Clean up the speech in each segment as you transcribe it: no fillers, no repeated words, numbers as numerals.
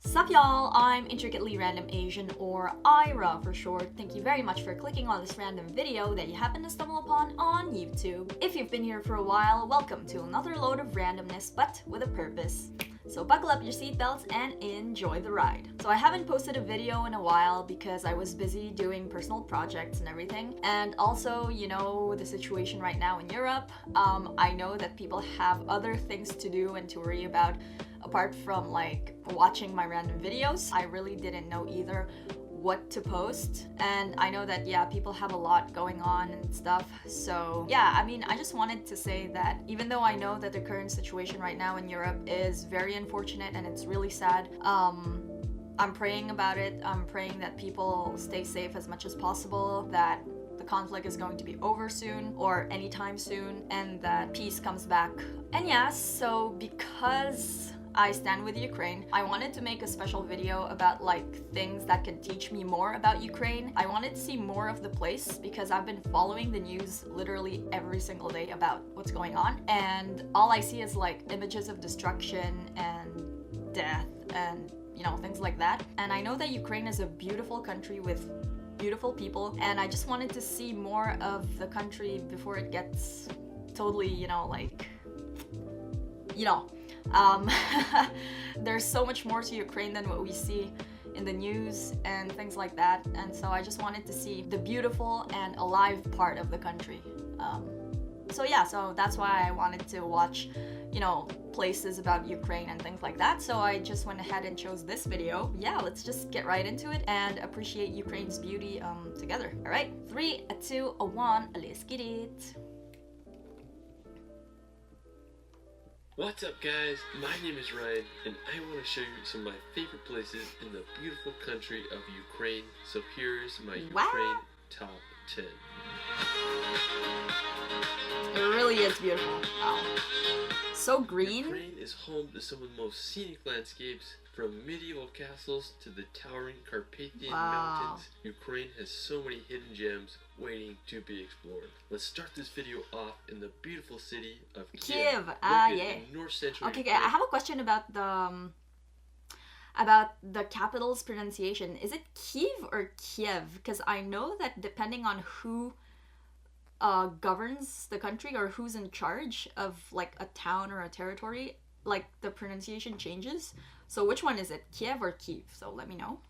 Sup y'all, I'm Intricately Random Asian, or IRA for short. Thank you very much for clicking on this random video that you happen to stumble upon on YouTube. If you've been here for a while, welcome to another load of randomness, but with a purpose. So buckle up your seatbelts and enjoy the ride. So I haven't posted a video in a while because I was busy doing personal projects and everything. And also, you know, the situation right now in Europe. I know that people have other things to do and to worry about apart from like watching my random videos. I really didn't know either what to post, and I know that people have a lot going on and stuff. So I mean, I just wanted to say that even though I know that the current situation right now in Europe is very unfortunate and it's really sad, I'm praying about it. I'm praying that people stay safe as much as possible, that the conflict is going to be over soon or anytime soon, and that peace comes back. And so because I stand with Ukraine, I wanted to make a special video about like things that can teach me more about Ukraine. I wanted to see more of the place because I've been following the news literally every single day about what's going on, and all I see is like images of destruction and death and things like that. And I know that Ukraine is a beautiful country with beautiful people, and I just wanted to see more of the country before it gets totally there's so much more to Ukraine than what we see in the news and things like that, and so I just wanted to see the beautiful and alive part of the country. So that's why I wanted to watch places about Ukraine and things like that. So I just went ahead and chose this video. Let's just get right into it and appreciate Ukraine's beauty together. All right, 3, 2, 1, let's get it. What's up guys, my name is Ryan, and I want to show you some of my favorite places in the beautiful country of Ukraine. So here's my Ukraine top 10. It really is beautiful. Wow. So green. Ukraine is home to some of the most scenic landscapes, from medieval castles to the towering Carpathian Mountains. Ukraine has so many hidden gems waiting to be explored. Let's start this video off in the beautiful city of Kiev. In north central Okay, I have a question about the capital's pronunciation. Is it Kiev or Kiev? Because I know that depending on who governs the country or who's in charge of like a town or a territory, like the pronunciation changes. So which one is it, Kiev or Kiev? So let me know.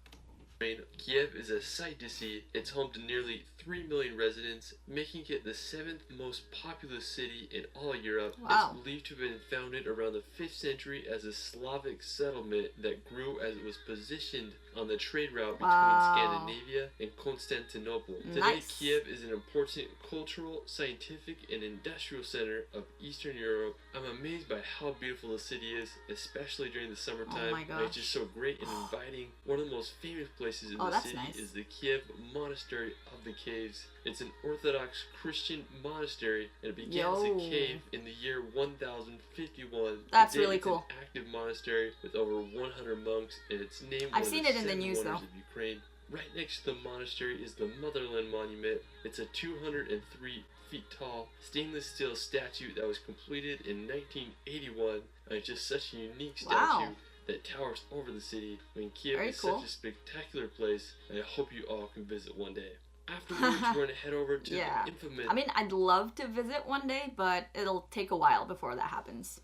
Kiev is a sight to see. It's home to nearly 3 million residents, making it the 7th most populous city in all Europe. Wow. It's believed to have been founded around the 5th century as a Slavic settlement that grew as it was positioned on the trade route between Scandinavia and Constantinople. Today, Kiev is an important cultural, scientific, and industrial center of Eastern Europe. I'm amazed by how beautiful the city is, especially during the summertime. Oh my gosh. It's just so great and inviting. One of the most famous places in the city is the Kiev Monastery of the Caves. It's an Orthodox Christian monastery, and it began as a cave in the year 1051. That's Today, really it's cool. An active monastery with over 100 monks, and it's named I've seen it in the news though. Of Ukraine. Right next to the monastery is the Motherland Monument. It's a 203 feet tall stainless steel statue that was completed in 1981. And it's just such a unique statue that towers over the city. I mean, Kiev is such a spectacular place, and I hope you all can visit one day. Afterwards, we're going to head over to the infamous... I mean, I'd love to visit one day, but it'll take a while before that happens.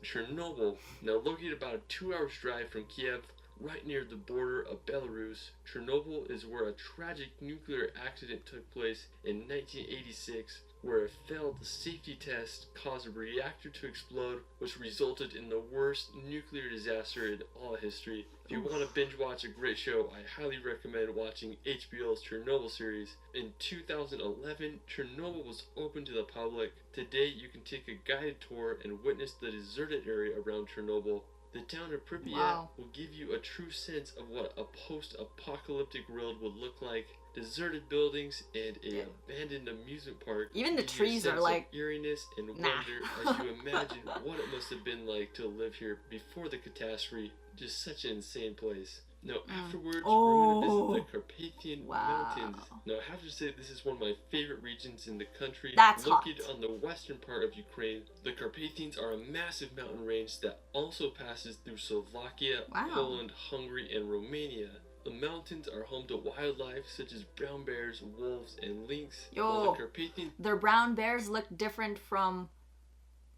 Chernobyl, now located about a 2-hour drive from Kiev, right near the border of Belarus. Chernobyl is where a tragic nuclear accident took place in 1986, where a failed safety test caused a reactor to explode, which resulted in the worst nuclear disaster in all history. If you want to binge watch a great show, I highly recommend watching HBO's Chernobyl series. In 2011, Chernobyl was open to the public. Today, you can take a guided tour and witness the deserted area around Chernobyl. The town of Pripyat will give you a true sense of what a post-apocalyptic world would look like. Deserted buildings and an abandoned amusement park. Even the trees are like eeriness and wonder as you imagine what it must have been like to live here before the catastrophe. Just such an insane place. Now, afterwards, we're going to visit the Carpathian Wow. Mountains. Now, I have to say, this is one of my favorite regions in the country. That's located hot. on the western part of Ukraine. The Carpathians are a massive mountain range that also passes through Slovakia, Wow. Poland, Hungary, and Romania. The mountains are home to wildlife such as brown bears, wolves, and lynx. While Yo, the Carpathian their brown bears look different from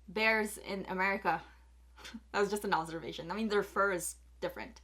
bears in America. That was just an observation. I mean, their fur is different.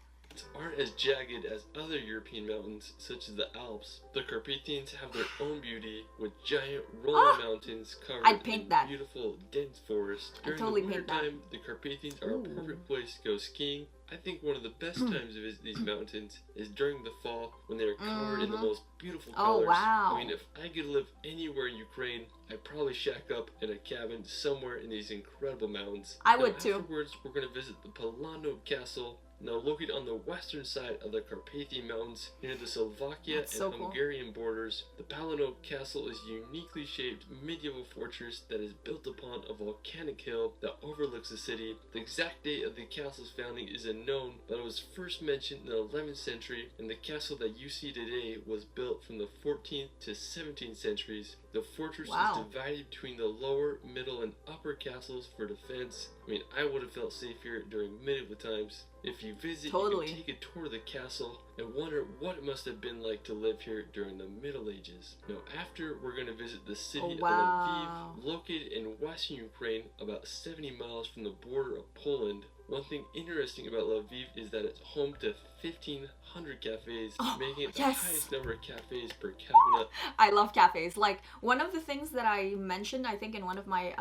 aren't as jagged as other European mountains, such as the Alps. The Carpathians have their own beauty, with giant rolling mountains covered I'd paint in that. beautiful, dense forest. I'd During totally the paint winter that. time, the Carpathians are a perfect place to go skiing. I think one of the best Hmm. times to visit these mountains is during the fall, when they are covered in the most beautiful Oh, colors. wow. I mean, if I could live anywhere in Ukraine, I'd probably shack up in a cabin somewhere in these incredible mountains. I Now, would too. Afterwards, we're going to visit the Palano Castle, now located on the western side of the Carpathian Mountains near the Slovakia That's so and cool. Hungarian borders. The Palano Castle is a uniquely shaped medieval fortress that is built upon a volcanic hill that overlooks the city. The exact date of the castle's founding is unknown, but it was first mentioned in the 11th century, and the castle that you see today was built from the 14th to 17th centuries. The fortress Wow. is divided between the lower, middle, and upper castles for defense. I mean, I would have felt safe here during medieval times. If you visit, Totally. you can take a tour of the castle and wonder what it must have been like to live here during the Middle Ages. Now, after, we're going to visit the city Oh, wow. of Lviv, located in western Ukraine, about 70 miles from the border of Poland. One thing interesting about Lviv is that it's home to 1,500 cafes, Oh, making it yes. the highest number of cafes per capita. I love cafes. Like, one of the things that I mentioned, I think, in one of my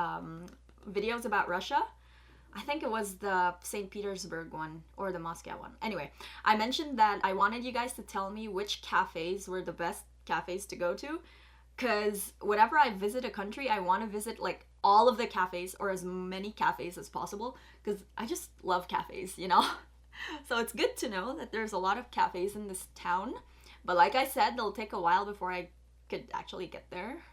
videos about Russia, I think it was the St. Petersburg one or the Moscow one. Anyway, I mentioned that I wanted you guys to tell me which cafes were the best cafes to go to, because whenever I visit a country, I want to visit like all of the cafes or as many cafes as possible, because I just love cafes, you know? So it's good to know that there's a lot of cafes in this town, but like I said, it'll take a while before I could actually get there.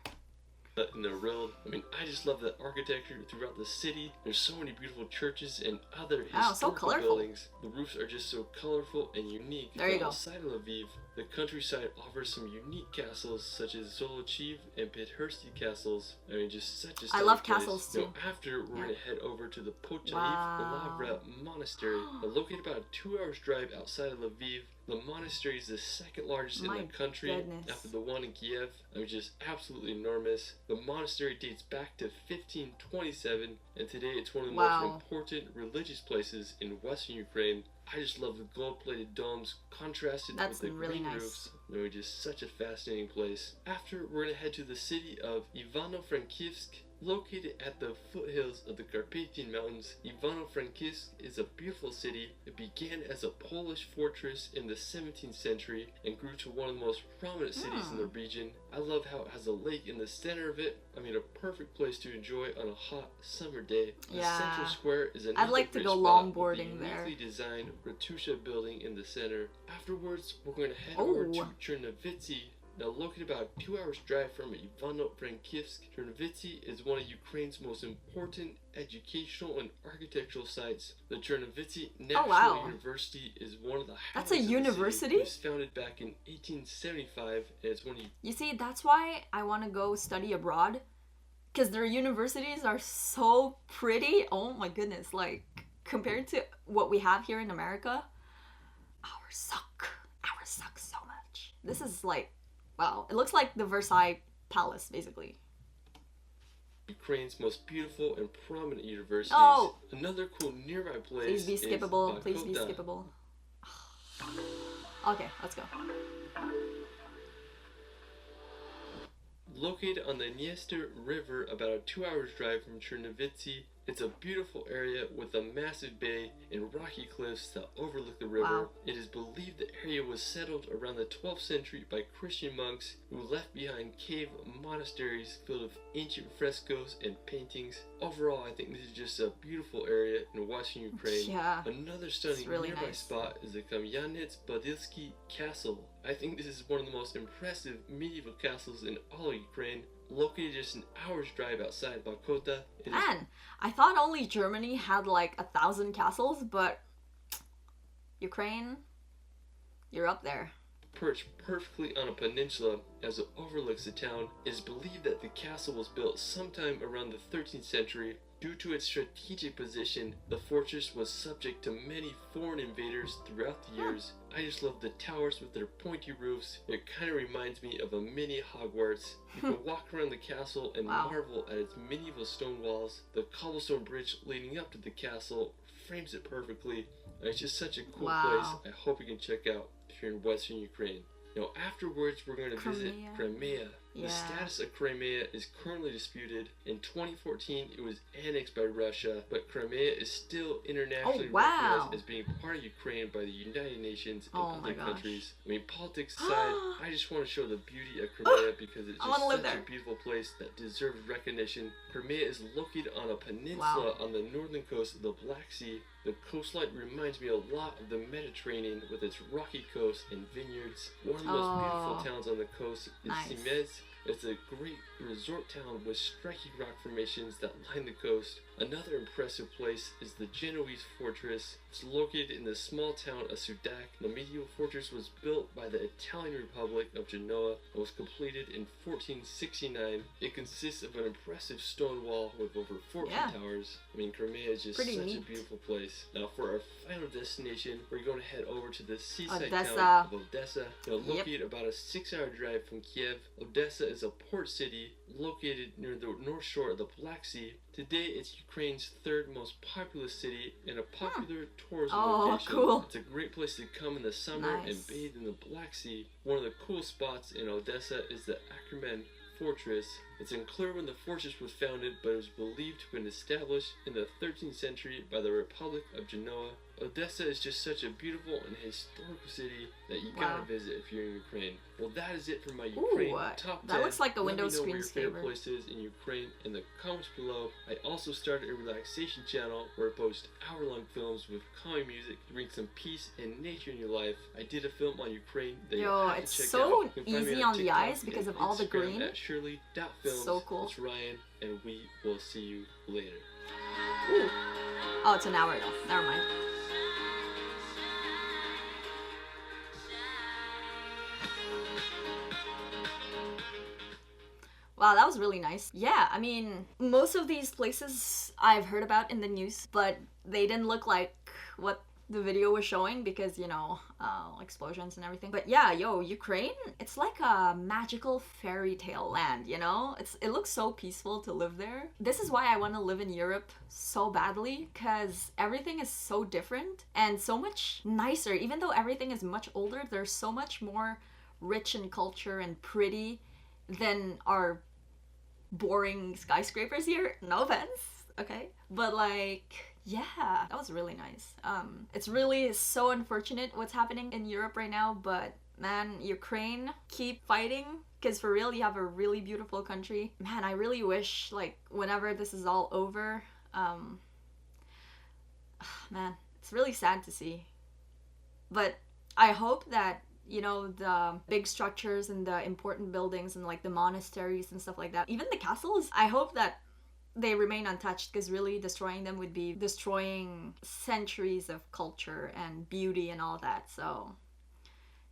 In the road. I mean, I just love the architecture throughout the city. There's so many beautiful churches and other Wow, so historical colorful. buildings. The roofs are just so colorful and unique. There you Now, go. outside of Lviv, the countryside offers some unique castles such as Zolochiv and Pethursky castles. I mean, just such a I stunning love place. castles, Now, too. after, we're going to head over to the Pochayiv Wow. Lavra Monastery. Located about a 2-hour drive outside of Lviv, the monastery is the second largest in My the country goodness. after the one in Kiev. I mean, just absolutely enormous. The monastery dates back to 1527, and today it's one of the Wow. most important religious places in western Ukraine. I just love the gold-plated domes contrasted That's with the really green nice. roofs. They're just such a fascinating place. After, we're going to head to the city of Ivano-Frankivsk. Located at the foothills of the Carpathian Mountains, Ivano-Frankivsk is a beautiful city. It began as a Polish fortress in the 17th century and grew to one of the most prominent cities in the region. I love how it has a lake in the center of it. I mean, a perfect place to enjoy on a hot summer day. The Yeah. central square is another I'd like to great go spot with longboarding the there. uniquely designed Ratusha building in the center. Afterwards, we're going to head over Oh. to Chernobyl. Now, located about 2 hours drive from Ivano-Frankivsk, Chernobyl is one of Ukraine's most important educational and architectural sites. The Chernobyl National wow. University is one of the That's a highlights of the university? city. It was founded back in 1875, and it's one of You see, that's why I want to go study abroad, because their universities are so pretty. Oh my goodness, like compared to what we have here in America, ours suck. Ours suck so much. This is like, wow, it looks like the Versailles Palace, basically. Ukraine's most beautiful and prominent universities. Oh. Another cool nearby place Please be is skippable. Please be Bakhmut. skippable. Okay, let's go. Located on the Dniester River, about a 2 hours drive from Chernobyl, it's a beautiful area with a massive bay and rocky cliffs that overlook the river. Wow. It is believed the area was settled around the 12th century by Christian monks who left behind cave monasteries filled with ancient frescoes and paintings. Overall, I think this is just a beautiful area in western Ukraine. Yeah, Another stunning really nearby nice. spot is the Kamyanets-Podilsky Castle. I think this is one of the most impressive medieval castles in all of Ukraine. Located just an hour's drive outside Bakota, it is Man, I thought only Germany had like 1,000 castles, but Ukraine, You're up there. Perched perfectly on a peninsula as it overlooks the town, it is believed that the castle was built sometime around the 13th century. Due to its strategic position, the fortress was subject to many foreign invaders throughout the years. I just love the towers with their pointy roofs. It kind of reminds me of a mini Hogwarts. You can walk around the castle and marvel at its medieval stone walls. The cobblestone bridge leading up to the castle frames it perfectly. It's just such a cool place. I hope you can check out if you're in Western Ukraine. Now afterwards we're going to visit Crimea. The status of Crimea is currently disputed. In 2014 it was annexed by Russia, but Crimea is still internationally recognized as being part of Ukraine by the United Nations and other countries. I mean, politics aside, I just want to show the beauty of Crimea because it's just such a beautiful place that deserves recognition. Crimea is located on a peninsula on the northern coast of the Black Sea. The coastline reminds me a lot of the Mediterranean with its rocky coast and vineyards. One of the most beautiful towns on the coast is Simez. It's a great resort town with striking rock formations that line the coast. Another impressive place is the Genoese Fortress. It's located in the small town of Sudak. The medieval fortress was built by the Italian Republic of Genoa and was completed in 1469. It consists of an impressive stone wall with over 14 towers. I mean, Crimea is just such a beautiful place. Now for our final destination, we're going to head over to the seaside town of Odessa. Located about a 6-hour drive from Kiev, Odessa is a port city located near the north shore of the Black Sea. Today, it's Ukraine's third most populous city and a popular tourism location. It's a great place to come in the summer and bathe in the Black Sea. One of the cool spots in Odessa is the Ackermann Fortress. It's unclear when the fortress was founded, but it was believed to have been established in the 13th century by the Republic of Genoa. Odessa is just such a beautiful and historical city that you gotta visit if you're in Ukraine. Well, that is it for my Ukraine top 10. That looks like a Windows screensaver. Let me know where your favorite places in Ukraine in the comments below. I also started a relaxation channel where I post hour-long films with calming music to bring some peace and nature in your life. I did a film on Ukraine that you have to check out. It's so easy on the eyes because of all the green. At Shirley.films. So cool. It's Ryan, and we will see you later. Ooh. Oh, it's an hour ago. Never mind. Wow, that was really nice. Yeah, I mean, most of these places I've heard about in the news, but they didn't look like what the video was showing because, you know, explosions and everything. But yeah, Ukraine, it's like a magical fairy tale land, you know? It looks so peaceful to live there. This is why I want to live in Europe so badly, because everything is so different and so much nicer. Even though everything is much older, there's so much more rich in culture and pretty than our boring skyscrapers here. No offense, okay? But like, yeah, that was really nice. It's really so unfortunate what's happening in Europe right now, but man, Ukraine, keep fighting, because for real, you have a really beautiful country. Man, I really wish, like, whenever this is all over, man, it's really sad to see. But I hope that, you know, the big structures and the important buildings and like the monasteries and stuff like that, even the castles, I hope that they remain untouched, because really destroying them would be destroying centuries of culture and beauty and all that. So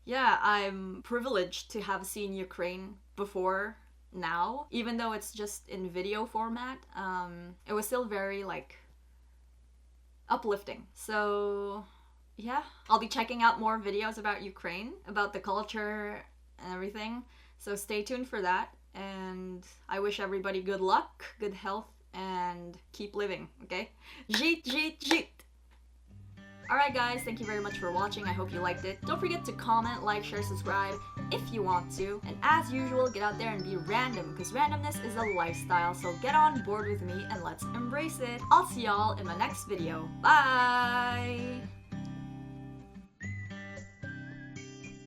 yeah, I'm privileged to have seen Ukraine before now, even though it's just in video format. It was still very like uplifting. So yeah, I'll be checking out more videos about Ukraine, about the culture and everything. So stay tuned for that. And I wish everybody good luck, good health, and keep living, okay? Jit, jit, jit! Alright guys, thank you very much for watching. I hope you liked it. Don't forget to comment, like, share, subscribe if you want to. And as usual, get out there and be random, because randomness is a lifestyle. So get on board with me and let's embrace it. I'll see y'all in my next video. Bye!